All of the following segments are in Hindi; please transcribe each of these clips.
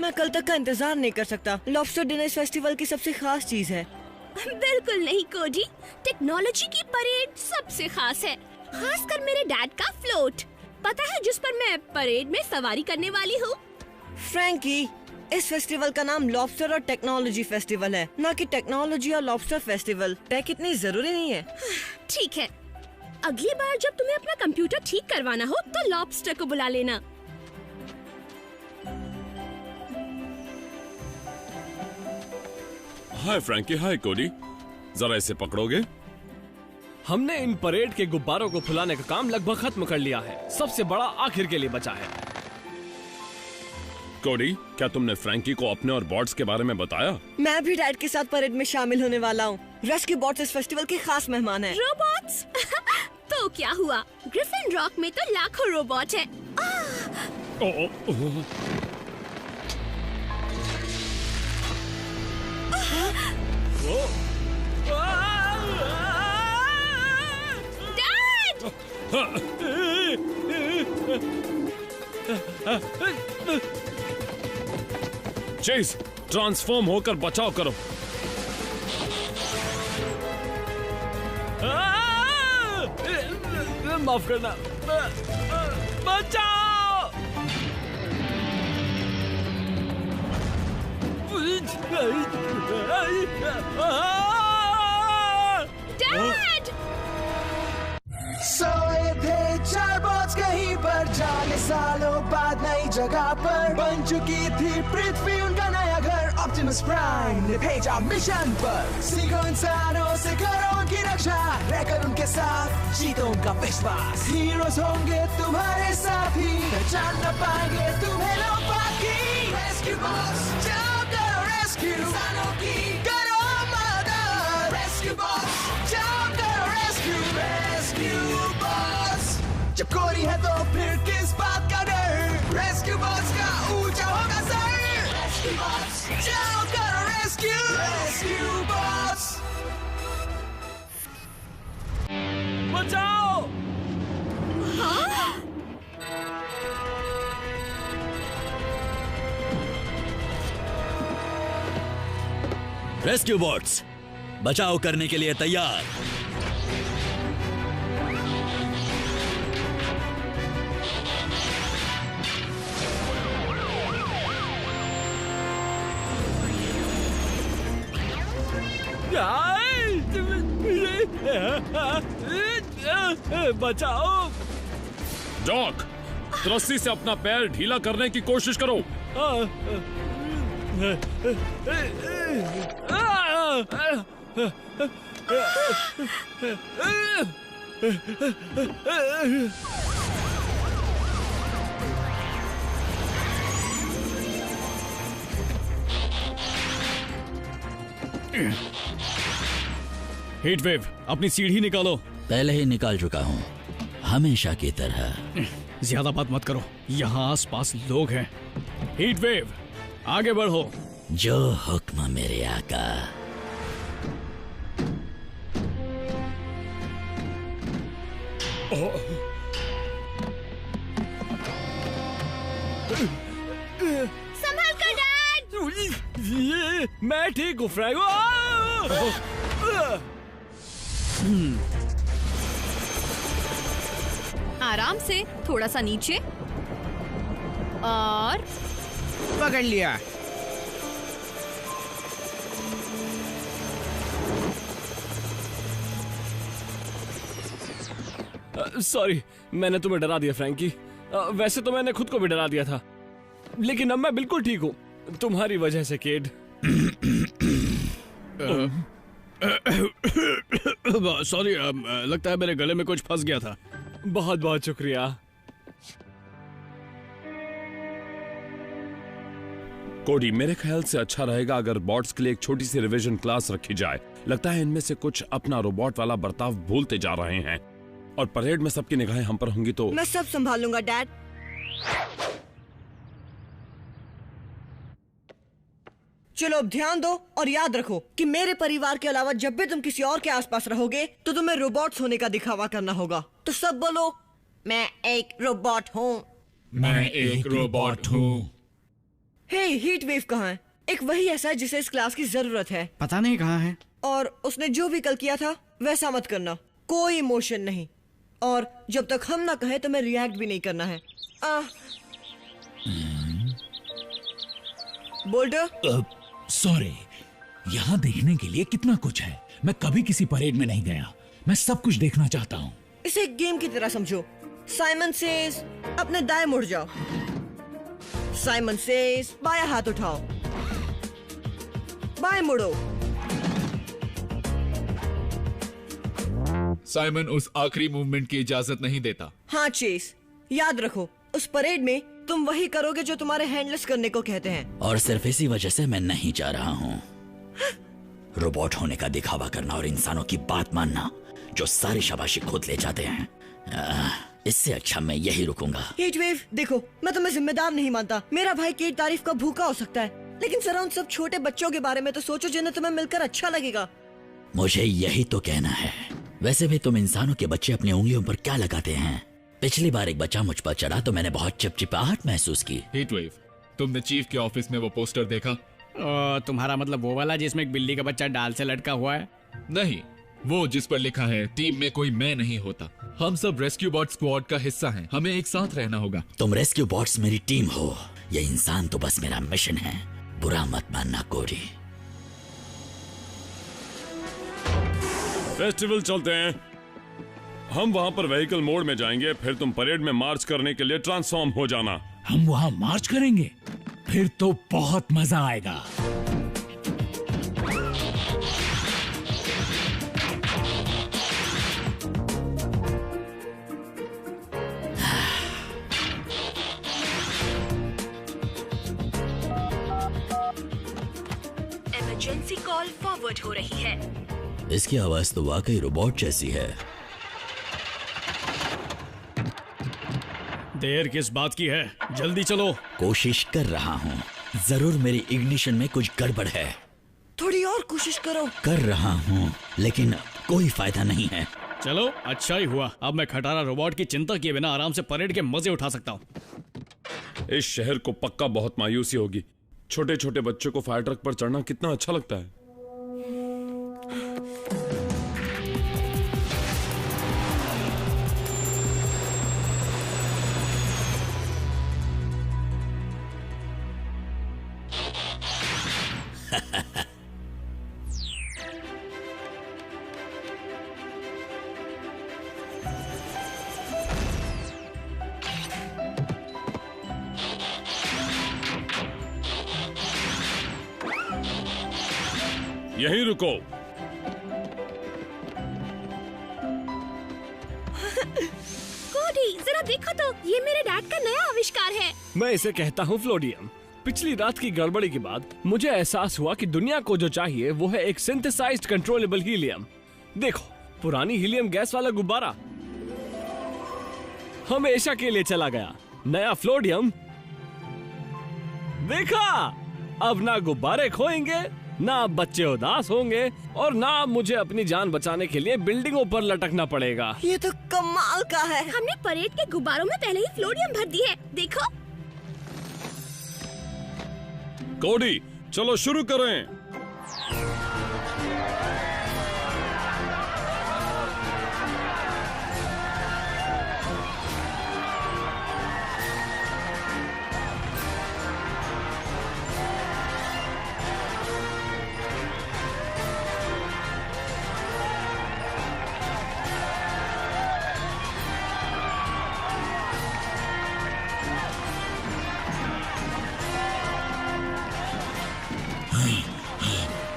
मैं कल तक का इंतजार नहीं कर सकता। लॉबस्टर डिनर इस फेस्टिवल की सबसे खास चीज है। बिल्कुल नहीं कोडी, टेक्नोलॉजी की परेड सबसे खास है, खासकर मेरे डैड का फ्लोट। पता है जिस पर मैं परेड में सवारी करने वाली हूँ? फ्रैंकी, इस फेस्टिवल का नाम लॉबस्टर और टेक्नोलॉजी फेस्टिवल है, ना कि टेक्नोलॉजी और लॉबस्टर फेस्टिवल। टेक इतनी जरूरी नहीं है। ठीक है, अगली बार जब तुम्हें अपना कंप्यूटर ठीक करवाना हो तो लॉबस्टर को बुला लेना। हाय फ्रैंकी, हाय कोडी, जरा इसे पकड़ोगे? हमने इन परेड के गुब्बारों को फुलाने का काम लगभग खत्म कर लिया है। सबसे बड़ा आखिर के लिए बचा है। कोडी, क्या तुमने फ्रैंकी को अपने और बॉट्स के बारे में बताया? मैं भी डैड के साथ परेड में शामिल होने वाला हूँ। रेस्क्यू बॉट्स इस फेस्टिवल के खास मेहमान हैं। रोबोट्स? तो क्या हुआ, ग्रिफिन रॉक में तो लाखों रोबोट हैं। डैड! चेस, ट्रांसफॉर्म होकर बचाव करो। माफ करना, बचाओ! डैड! सोए थे चार बॉट्स कहीं पर, जाने सालों बाद नई जगह पर बन चुकी थी पृथ्वी उनका नया घर। ऑप्टिमस प्राइम ने भेजा मिशन पर, सीखो इंसानों से करो उनकी रक्षा, रहकर उनके साथ जीतो उनका विश्वास। हीरोज होंगे तुम्हारे साथी, पहचान न पाएंगे तुम्हें लोग बाकी। रेस्क्यू बॉट्स, जाओ करो रेस्क्यू इंसानों की, करो मदद। रेस्क्यू बॉट्स, जाओ करो रेस्क्यू। रेस्क्यू बॉट्स, जब कोरी है तो फिर किस बात का डर, रेस्क्यू बॉट्स का ऊंचा होगा सर। रेस्क्यू बॉट्स, जाओ करो रेस्क्यू। रेस्क्यू बॉट्स, बचाओ! रेस्क्यू बॉट्स, बचाव करने के लिए तैयार। बचाओ! डॉक, रस्सी से अपना पैर ढीला करने की कोशिश करो। हीट वेव, अपनी सीढ़ी निकालो। पहले ही निकाल चुका हूँ, हमेशा की तरह। ज्यादा बात मत करो, यहाँ आसपास लोग हैं। हीट वेव, आगे बढ़ो। जो हुक्म मेरे आका। संभल कर डैड! मैं ठीक हूँ फ्रैंक। आराम से, थोड़ा सा नीचे और पकड़ लिया। सॉरी, मैंने तुम्हें डरा दिया फ्रैंकी। वैसे तो मैंने खुद को भी डरा दिया था, लेकिन अब मैं बिल्कुल ठीक हूँ, तुम्हारी वजह से केड। सॉरी, लगता है मेरे गले में कुछ फंस गया था। बहुत बहुत शुक्रिया। कोडी, मेरे ख्याल से अच्छा रहेगा अगर बॉट्स के लिए एक छोटी सी रिवीजन क्लास रखी जाए। लगता है इनमें से कुछ अपना रोबोट वाला बर्ताव भूलते जा रहे हैं, और परेड में सबकी निगाहें हम पर होंगी तो। मैं सब संभालूंगा डैड। चलो अब ध्यान दो और याद रखो कि मेरे परिवार के अलावा जब भी तुम किसी और के आसपास रहोगे तो तुम्हें रोबोट्स होने का दिखावा करना होगा। तो सब बोलो, मैं एक रोबोट हूँ। मैं एक रोबोट हूँ। हे, हीट वेव कहाँ है? एक वही ऐसा है जिसे इस क्लास की जरूरत है। पता नहीं कहाँ है। और उसने जो भी कल किया था वैसा मत करना, कोई इमोशन नहीं। और जब तक हम ना कहे तो मैं रिएक्ट भी नहीं करना है। बोल्डर, सॉरी, यहाँ देखने के लिए कितना कुछ है। मैं कभी किसी परेड में नहीं गया। मैं सब कुछ देखना चाहता हूँ। इसे एक गेम की तरह समझो। साइमन सेज अपने दाएं मुड़ जाओ। साइमन सेज बायां हाथ उठाओ। बाएं मुड़ो। साइमन उस आखिरी मूवमेंट की इजाजत नहीं देता। हाँ चेस, याद रखो उस परेड में तुम वही करोगे जो तुम्हारे हैंडलेस करने को कहते हैं। और सिर्फ इसी वजह से मैं नहीं जा रहा हूँ। रोबोट होने का दिखावा करना और इंसानों की बात मानना जो सारी शाबाशी खुद ले जाते हैं, इससे अच्छा मैं यही रुकूंगा। हीट वेव, देखो मैं तुम्हें जिम्मेदार नहीं मानता। मेरा भाई की तारीफ का भूखा हो सकता है, लेकिन जरा उन सब छोटे बच्चों के बारे में तो सोचो जिन्हें तुम्हें मिलकर अच्छा लगेगा। मुझे यही तो कहना है। वैसे भी तुम इंसानों के बच्चे अपनी उंगलियों पर क्या लगाते हैं? पिछली बार एक बच्चा मुझ पर चढ़ा तो मैंने बहुत चिपचिपाहट महसूस की। हीटवेव, तुमने चीफ के ऑफिस में वो पोस्टर देखा? तुम्हारा मतलब वो वाला जिसमें एक बिल्ली का बच्चा डाल से लटका हुआ है? नहीं, वो जिस पर लिखा है टीम में कोई मैं नहीं होता, हम सब रेस्क्यू बॉट स्क्वाड का हिस्सा हैं, हमें एक साथ रहना होगा। तुम रेस्क्यू बॉट्स मेरी टीम हो, ये इंसान तो बस मेरा मिशन है। बुरा मत मानना कोडी। फेस्टिवल चलते हैं। हम वहाँ पर व्हीकल मोड में जाएंगे, फिर तुम परेड में मार्च करने के लिए ट्रांसफॉर्म हो जाना। हम वहाँ मार्च करेंगे? फिर तो बहुत मजा आएगा। इमरजेंसी कॉल फॉरवर्ड हो रही है। इसकी आवाज तो वाकई रोबोट जैसी है। देर किस बात की है, जल्दी चलो। कोशिश कर रहा हूँ। जरूर मेरी इग्निशन में कुछ गड़बड़ है। थोड़ी और कोशिश करो। कर रहा हूँ, लेकिन कोई फायदा नहीं है। चलो, अच्छा ही हुआ। अब मैं खटारा रोबोट की चिंता किए बिना आराम से परेड के मजे उठा सकता हूँ। इस शहर को पक्का बहुत मायूसी होगी। छोटे छोटे बच्चों को फायर ट्रक पर चढ़ना कितना अच्छा लगता है। यहीं रुको। कोडी, जरा देखो तो, ये मेरे डैड का नया आविष्कार है। मैं इसे कहता हूँ फ्लोडियम। पिछली रात की गड़बड़ी के बाद मुझे एहसास हुआ कि दुनिया को जो चाहिए वो है एक सिंथेसाइज्ड कंट्रोलेबल हीलियम। देखो, पुरानी हीलियम गैस वाला गुब्बारा हमेशा के लिए चला गया। नया फ्लोडियम, देखा, अब ना गुब्बारे खोएंगे, ना बच्चे उदास होंगे, और ना मुझे अपनी जान बचाने के लिए बिल्डिंगों पर लटकना पड़ेगा। ये तो कमाल का है। हमने परेड के गुब्बारों में पहले ही फ्लोडियम भर दी है, देखो। कोडी, चलो शुरू करें।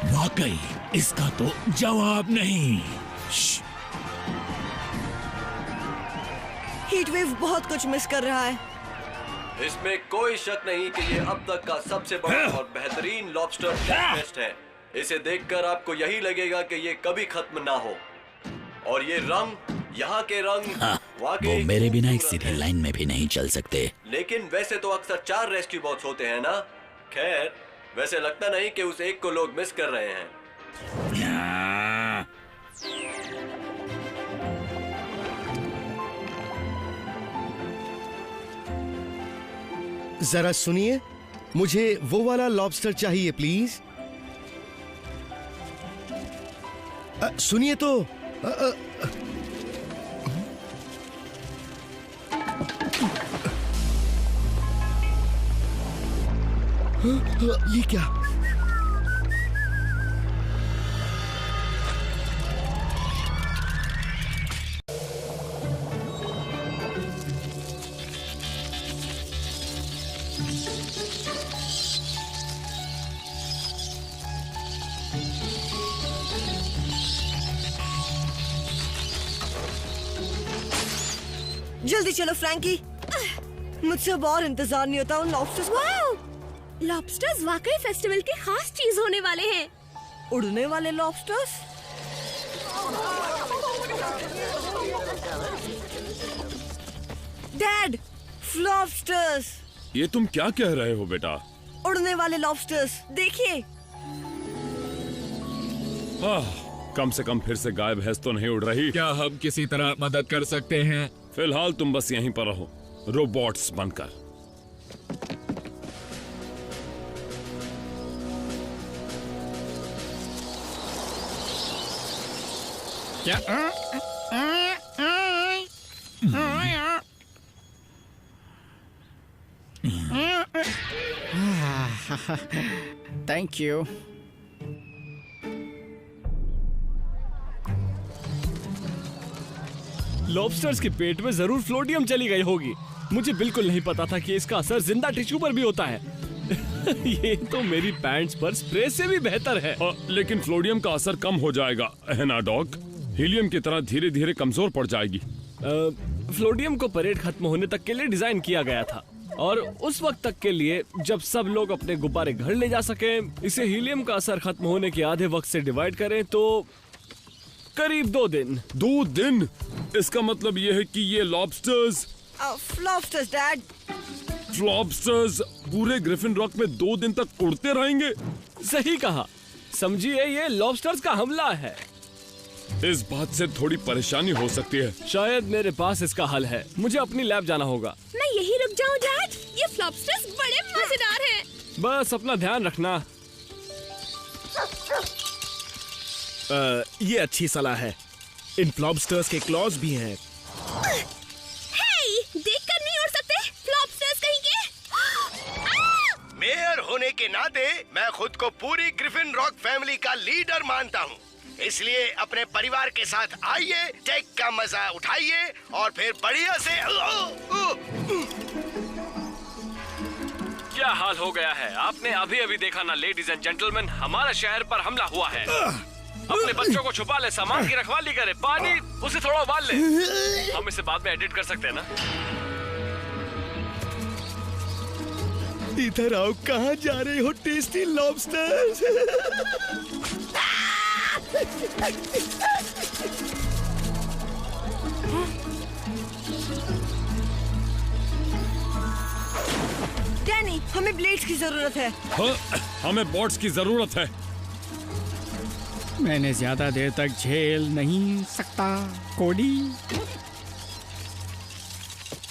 वाकई इसका तो जवाब नहीं। हीट वेव बहुत कुछ मिस कर रहा है। इसमें कोई शक नहीं कि ये अब तक का सबसे बड़ा और बेहतरीन लॉबस्टर फेस्ट है। इसे देखकर आपको यही लगेगा कि ये कभी खत्म ना हो। और ये रंग, यहाँ के रंग वो मेरे बिना एक सीधी लाइन में भी नहीं चल सकते। लेकिन वैसे तो अक्सर 4 रेस्क्यू बॉट्स होते हैं ना। खैर, वैसे लगता नहीं कि उस एक को लोग मिस कर रहे हैं। जरा सुनिए, मुझे वो वाला लॉबस्टर चाहिए प्लीज। सुनिए तो। ये क्या? जल्दी चलो फ्रैंकी, मुझसे अब और इंतजार नहीं होता उन लॉबस्टर्स को। लॉबस्टर्स वाकई फेस्टिवल की खास चीज होने वाले हैं। उड़ने वाले लॉबस्टर्स? Dad, lobsters. ये तुम क्या कह रहे हो बेटा? उड़ने वाले लॉबस्टर्स, देखिए। कम से कम फिर से गाय भैंस तो नहीं उड़ रही। क्या हम किसी तरह मदद कर सकते हैं? फिलहाल तुम बस यहीं पर रहो, रोबोट्स बनकर। Thank you. लॉबस्टर्स के पेट में जरूर फ्लोडियम चली गई होगी। मुझे बिल्कुल नहीं पता था कि इसका असर जिंदा टिश्यू पर भी होता है। ये तो मेरी पैंट्स पर स्प्रे से भी बेहतर है। लेकिन फ्लोडियम का असर कम हो जाएगा, है ना डॉग? हीलियम की तरह धीरे धीरे कमजोर पड़ जाएगी। फ्लोडियम को परेड खत्म होने तक के लिए डिजाइन किया गया था, और उस वक्त तक के लिए जब सब लोग अपने गुब्बारे घर ले जा सके। इसे हीलियम का असर खत्म होने के आधे वक्त से डिवाइड करें तो करीब 2 दिन। 2 दिन? इसका मतलब ये है कि ये लॉबस्टर्स लॉबस्टर्स डैड, लॉबस्टर्स पूरे ग्रिफिन रॉक में 2 दिन तक उड़ते रहेंगे। सही कहा। समझिए ये लॉबस्टर्स का हमला है। इस बात से थोड़ी परेशानी हो सकती है। शायद मेरे पास इसका हल है। मुझे अपनी लैब जाना होगा। मैं यही रुक जाऊं डैड? ये लॉबस्टर्स बड़े मजेदार हैं। बस अपना ध्यान रखना। ये अच्छी सलाह है। इन लॉबस्टर्स के क्लॉज भी हैं। देखकर नहीं उड़ सकते लॉबस्टर्स कहीं के। मेयर होने के नाते मैं खुद को पूरी ग्रिफिन रॉक फैमिली का लीडर मानता हूँ, इसलिए अपने परिवार के साथ आइए, टेक का मजा उठाइए और फिर बढ़िया से। क्या हाल हो गया है? आपने अभी अभी देखा ना लेडीज एंड जेंटलमैन, हमारे शहर पर हमला हुआ है। अपने बच्चों को छुपा ले, सामान की रखवाली करे, पानी उसे थोड़ा उबाल ले। हम इसे बाद में एडिट कर सकते हैं ना? इधर आओ, कहाँ जा रहे हो टेस्टी लॉबस्टर्स? डैनी, हमें ब्लेड्स की जरूरत है। हमें बॉट्स की जरूरत है। मैंने ज्यादा देर तक झेल नहीं सकता कोडी।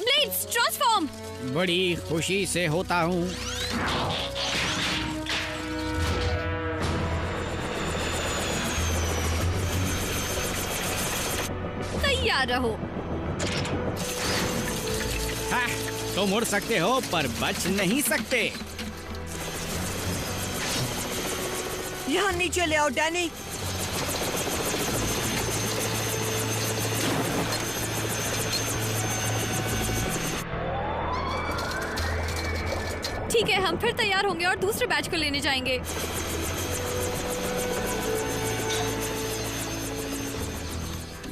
Blades transform. बड़ी खुशी से होता हूँ। तैयार रहो। तुम उड़ सकते हो पर बच नहीं सकते। यहाँ नीचे ले आओ डैनी। ठीक है, हम फिर तैयार होंगे और दूसरे बैच को लेने जाएंगे।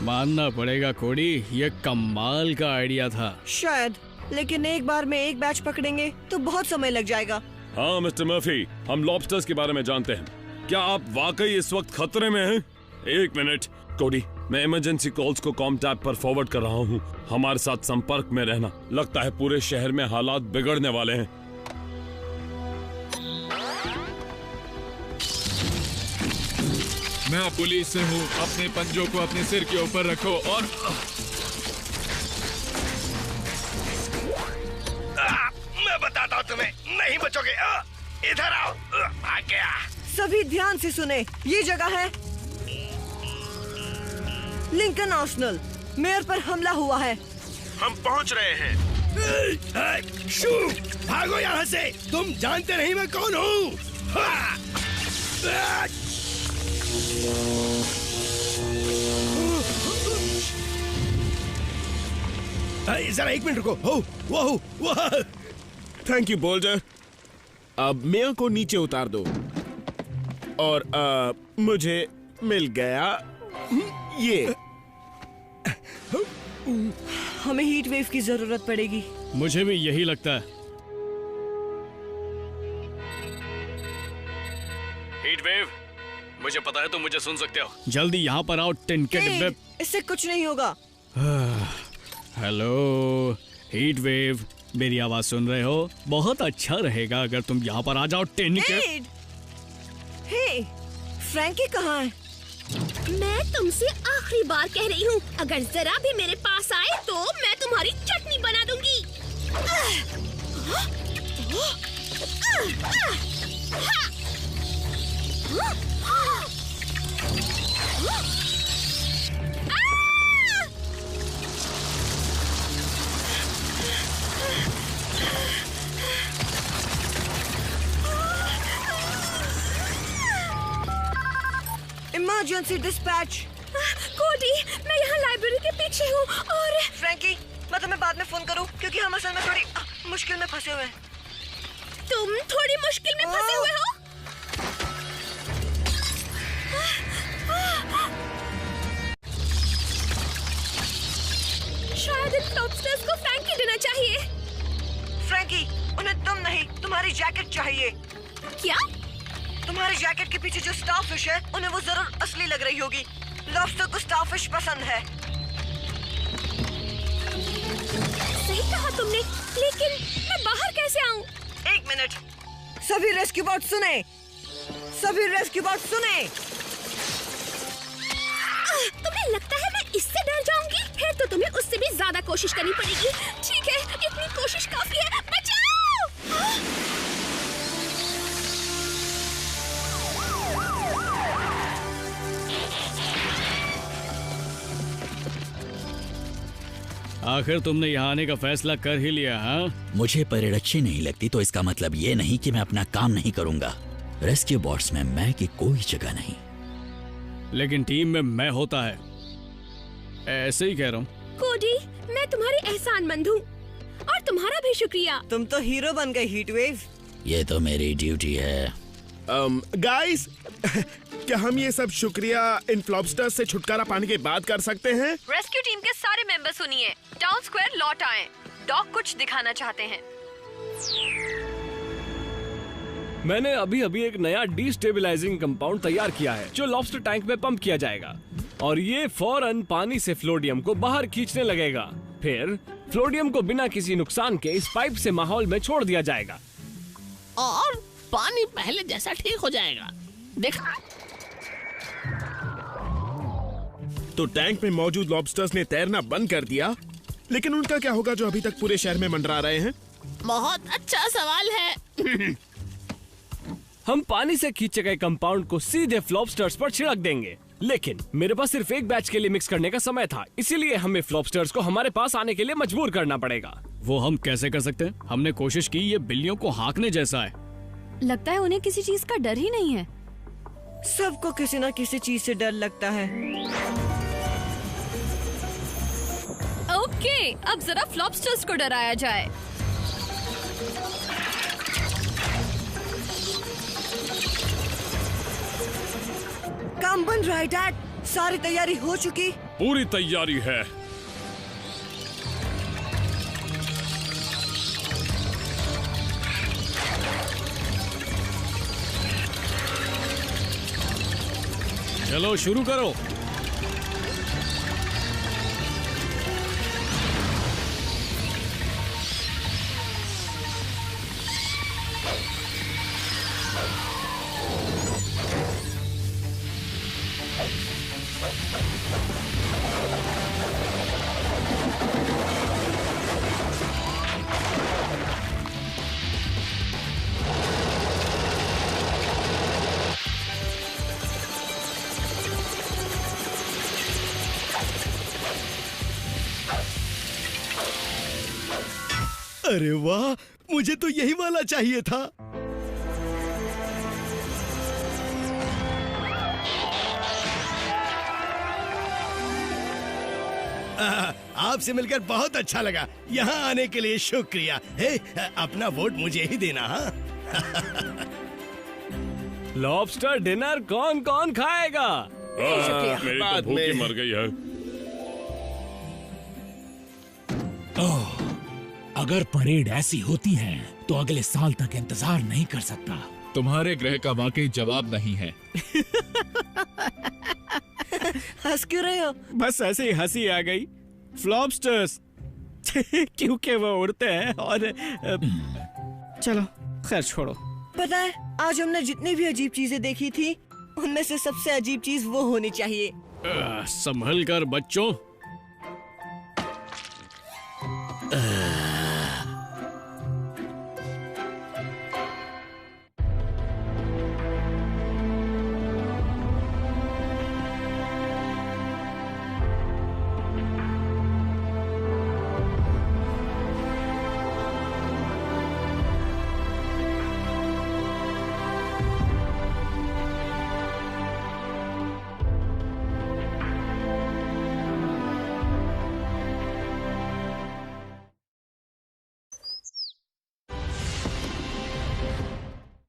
मानना पड़ेगा कोडी, ये कमाल का आइडिया था। शायद, लेकिन एक बार में एक बैच पकड़ेंगे तो बहुत समय लग जाएगा। हाँ मिस्टर मर्फी, हम लॉबस्टर्स के बारे में जानते हैं। क्या आप वाकई इस वक्त खतरे में हैं? 1 मिनट कोडी, मैं इमरजेंसी कॉल्स को कॉम टैब पर फॉरवर्ड कर रहा हूँ। हमारे साथ संपर्क में रहना। लगता है पूरे शहर में हालात बिगड़ने वाले हैं। मैं पुलिस से हूँ। अपने पंजों को अपने सिर के ऊपर रखो और मैं बताता हूँ तुम्हें। नहीं बचोगे। इधर आओ। आ गया। सभी ध्यान से सुने, ये जगह है लिंकन आर्सेनल। मेयर पर हमला हुआ है। हम पहुंच रहे हैं। शू, भागो यहाँ से। तुम जानते नहीं मैं कौन हूँ। जरा 1 मिनट रुको। वो थैंक यू बोल्डर। अब मेयर को नीचे उतार दो। और मुझे मिल गया ये। हमें हीट वेव की जरूरत पड़ेगी। मुझे भी यही लगता है। हीट वेव, मुझे पता है तुम मुझे सुन सकते हो। जल्दी यहाँ पर आओ। टिन के डिब्बे। इससे कुछ नहीं होगा। हेलो हीट वेव, मेरी आवाज सुन रहे हो? बहुत अच्छा रहेगा अगर तुम यहाँ पर आ जाओ। टिन के। हे, फ्रैंकी कहाँ है? मैं तुमसे आखिरी बार कह रही हूँ, अगर जरा भी मेरे पास आए तो मैं तुम्हारी चटनी बना दूंगी। Emergency dispatch. कोडी, मैं यहाँ लाइब्रेरी के पीछे हूँ। और फ्रैंकी, मैं तुम्हें बाद में फोन करूँ क्योंकि हम असल में थोड़ी मुश्किल में फंसे हुए हैं। तुम थोड़ी मुश्किल में फंसे हुए हो? शायद इन लॉबस्टर्स को फ्रैंकी देना चाहिए। फ्रैंकी, उन्हें तुम नहीं, तुम्हारी जैकेट चाहिए। क्या? तुम्हारी जैकेट के पीछे जो स्टारफिश है, उन्हें वो जरूर असली लग रही होगी। लॉबस्टर को स्टारफिश पसंद है। सही कहा तुमने, लेकिन मैं बाहर कैसे आऊं? 1 मिनट। सभी रेस्क्यू बॉट सुने। सभी रेस्क्यू बॉट सुने। तुम्हें लगता है मैं इससे डर जाऊंगी? फिर तो तुम्हें उससे भी ज्यादा कोशिश करनी पड़ेगी। ठीक है, इतनी कोशिश काफी है। बचाओ! आखिर तुमने यहाँ आने का फैसला कर ही लिया। हाँ, मुझे परेड अच्छी नहीं लगती तो इसका मतलब ये नहीं कि मैं अपना काम नहीं करूंगा। रेस्क्यू बॉट्स में मैं की कोई जगह नहीं। लेकिन टीम में मैं होता है। ऐसे ही कह रहा हूँ। कोडी, मैं तुम्हारी एहसानमंद हूँ और तुम्हारा भी शुक्रिया। तुम तो हीरो बन गए हीट वेव। ये तो मेरी ड्यूटी है। गाइस, क्या हम ये सब शुक्रिया इन फ्लॉबस्टर्स से छुटकारा पाने के बाद कर सकते हैं? रेस्क्यू टीम के सारे मेंबर सुनिए, टाउन स्क्वायर लौट आएं। डॉग कुछ दिखाना चाहते हैं। मैंने अभी अभी एक नया डिस्टेबलाइजिंग कंपाउंड तैयार किया है जो लॉबस्टर टैंक में पंप किया जाएगा और ये फौरन पानी से फ्लोडियम को बाहर खींचने लगेगा। फिर फ्लोडियम को बिना किसी नुकसान के इस पाइप से माहौल में छोड़ दिया जाएगा और पानी पहले जैसा ठीक हो जाएगा। देखा? तो टैंक में मौजूद लॉबस्टर्स ने तैरना बंद कर दिया, लेकिन उनका क्या होगा जो अभी तक पूरे शहर में मंडरा रहे हैं? बहुत अच्छा सवाल है। हम पानी से खींचे गए कंपाउंड को सीधे फ्लॉबस्टर्स पर छिड़क देंगे, लेकिन मेरे पास सिर्फ एक बैच के लिए मिक्स करने का समय था, इसीलिए हमें फ्लॉबस्टर्स को हमारे पास आने के लिए मजबूर करना पड़ेगा। वो हम कैसे कर सकते हैं? हमने कोशिश की, ये बिल्लियों को हाँकने जैसा है। लगता है उन्हें किसी चीज का डर ही नहीं है। सबको किसी न किसी चीज से डर लगता है। ओके, अब जरा फ्लॉबस्टर्स को डराया जाए। काम बन रहा है डैड। सारी तैयारी हो चुकी? पूरी तैयारी है। चलो शुरू करो। अरे वाह, मुझे तो यही वाला चाहिए था। आपसे मिलकर बहुत अच्छा लगा। यहाँ आने के लिए शुक्रिया। हे, अपना वोट मुझे ही देना। हाँ? लॉबस्टर डिनर कौन कौन खाएगा? मेरी तो भूख ही मर गई है। ओह, अगर परेड ऐसी होती है तो अगले साल तक इंतजार नहीं कर सकता। तुम्हारे ग्रह का वाकई जवाब नहीं है। हंस क्यों रहे हो? बस ऐसे ही हंसी आ गई। फ्लॉबस्टर्स क्योंकि वो उड़ते हैं और चलो खैर छोड़ो। पता है, आज हमने जितनी भी अजीब चीजें देखी थी उनमें से सबसे अजीब चीज वो होनी चाहिए। संभल कर बच्चों,